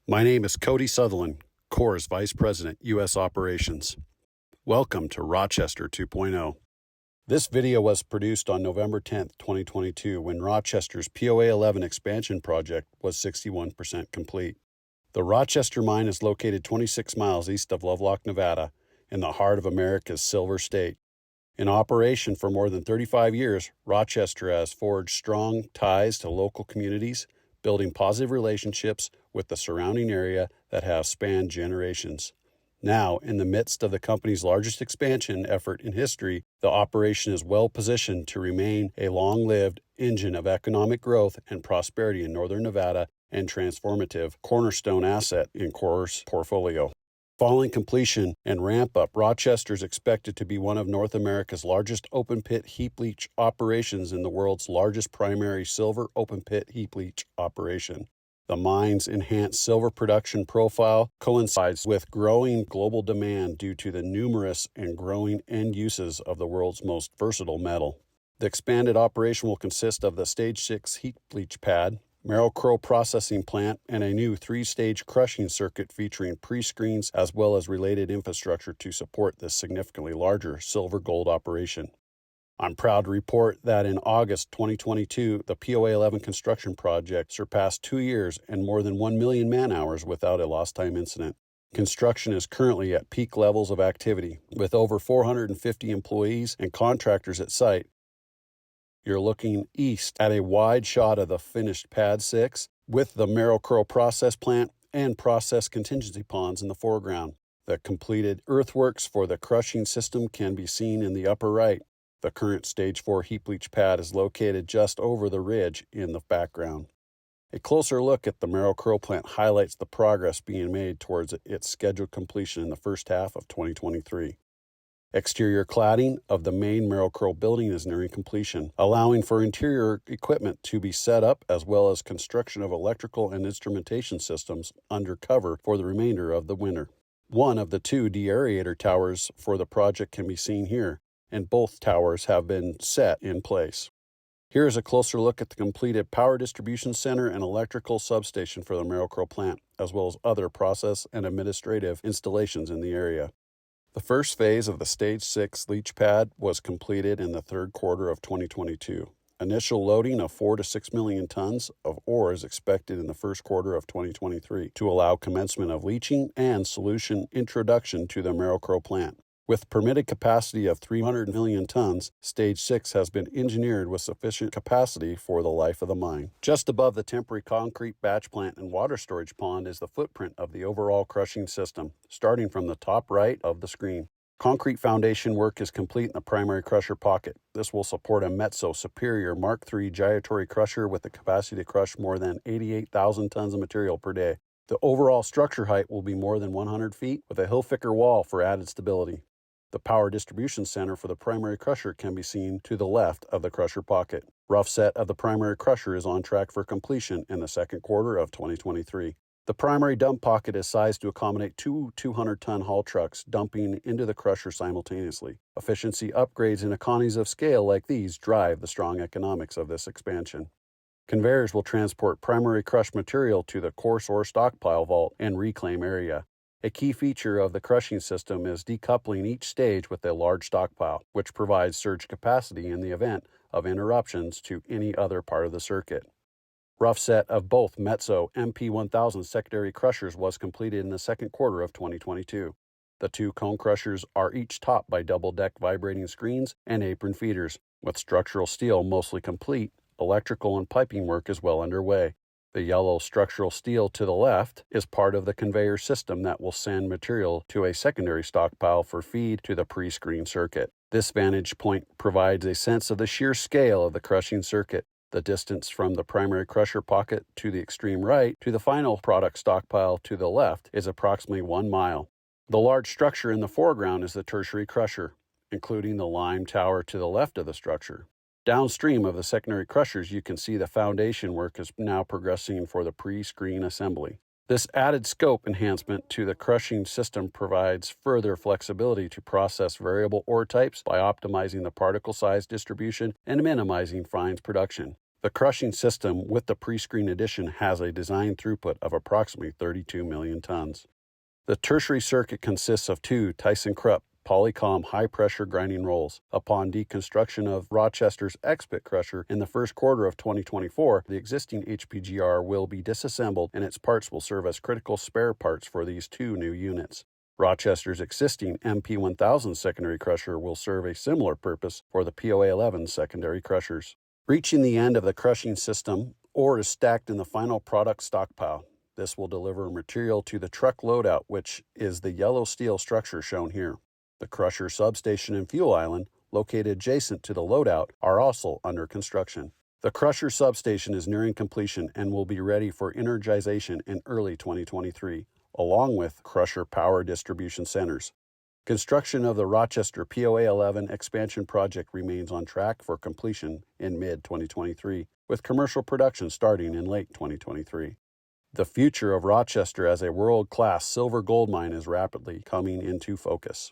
My name is Cody Sutherland, Coeur's Vice President, U.S. Operations. Welcome to Rochester 2.0. This video was produced on November 10, 2022, when Rochester's POA 11 expansion project was 61% complete. The Rochester mine is located 26 miles east of Lovelock, Nevada, in the heart of America's Silver State. In operation for more than 35 years, Rochester has forged strong ties to local communities, building positive relationships with the surrounding area that have spanned generations. Now, in the midst of the company's largest expansion effort in history, the operation is well positioned to remain a long-lived engine of economic growth and prosperity in northern Nevada and transformative cornerstone asset in Coeur's portfolio. Following completion and ramp-up, Rochester is expected to be one of North America's largest open-pit heap leach operations and the world's largest primary silver open-pit heap leach operation. The mine's enhanced silver production profile coincides with growing global demand due to the numerous and growing end uses of the world's most versatile metal. The expanded operation will consist of the Stage 6 heap leach pad, Merrill-Crowe processing plant, and a new 3-stage crushing circuit featuring pre-screens as well as related infrastructure to support this significantly larger silver-gold operation. I'm proud to report that in August 2022, the POA 11 construction project surpassed 2 years and more than 1 million man-hours without a lost-time incident. Construction is currently at peak levels of activity, with over 450 employees and contractors at site. You're looking east at a wide shot of the finished Pad 6 with the Merrill-Crowe process plant and process contingency ponds in the foreground. The completed earthworks for the crushing system can be seen in the upper right. The current Stage 4 heap leach pad is located just over the ridge in the background. A closer look at the Merrill-Crowe plant highlights the progress being made towards its scheduled completion in the first half of 2023. Exterior cladding of the main Merrill-Crowe building is nearing completion, allowing for interior equipment to be set up as well as construction of electrical and instrumentation systems under cover for the remainder of the winter. One of the 2 deaerator towers for the project can be seen here, and both towers have been set in place. Here is a closer look at the completed power distribution center and electrical substation for the Merrill-Crowe plant, as well as other process and administrative installations in the area. The first phase of the Stage 6 leach pad was completed in the third quarter of 2022. Initial loading of 4 to 6 million tons of ore is expected in the first quarter of 2023 to allow commencement of leaching and solution introduction to the Merrill-Crowe plant. With permitted capacity of 300 million tons, Stage 6 has been engineered with sufficient capacity for the life of the mine. Just above the temporary concrete batch plant and water storage pond is the footprint of the overall crushing system, starting from the top right of the screen. Concrete foundation work is complete in the primary crusher pocket. This will support a Metso Superior Mark III gyratory crusher with the capacity to crush more than 88,000 tons of material per day. The overall structure height will be more than 100 feet with a Hilfiger wall for added stability. The power distribution center for the primary crusher can be seen to the left of the crusher pocket. Rough set of the primary crusher is on track for completion in the second quarter of 2023. The primary dump pocket is sized to accommodate 2 200-ton haul trucks dumping into the crusher simultaneously. Efficiency upgrades and economies of scale like these drive the strong economics of this expansion. Conveyors will transport primary crushed material to the coarse ore stockpile vault and reclaim area. A key feature of the crushing system is decoupling each stage with a large stockpile, which provides surge capacity in the event of interruptions to any other part of the circuit. Rough set of both Metso MP1000 secondary crushers was completed in the second quarter of 2022. The 2 cone crushers are each topped by double-deck vibrating screens and apron feeders. With structural steel mostly complete, electrical and piping work is well underway. The yellow structural steel to the left is part of the conveyor system that will send material to a secondary stockpile for feed to the pre-screen circuit. This vantage point provides a sense of the sheer scale of the crushing circuit. The distance from the primary crusher pocket to the extreme right to the final product stockpile to the left is approximately 1 mile. The large structure in the foreground is the tertiary crusher, including the lime tower to the left of the structure. Downstream of the secondary crushers, you can see the foundation work is now progressing for the pre-screen assembly. This added scope enhancement to the crushing system provides further flexibility to process variable ore types by optimizing the particle size distribution and minimizing fines production. The crushing system with the pre-screen addition has a design throughput of approximately 32 million tons. The tertiary circuit consists of two ThyssenKrupp Polycom high-pressure grinding rolls. Upon deconstruction of Rochester's X-Pit crusher in the first quarter of 2024, the existing HPGR will be disassembled and its parts will serve as critical spare parts for these two new units. Rochester's existing MP1000 secondary crusher will serve a similar purpose for the POA 11 secondary crushers. Reaching the end of the crushing system, ore is stacked in the final product stockpile. This will deliver material to the truck loadout, which is the yellow steel structure shown here. The crusher substation and fuel island, located adjacent to the loadout, are also under construction. The crusher substation is nearing completion and will be ready for energization in early 2023, along with crusher power distribution centers. Construction of the Rochester POA 11 expansion project remains on track for completion in mid-2023, with commercial production starting in late 2023. The future of Rochester as a world-class silver gold mine is rapidly coming into focus.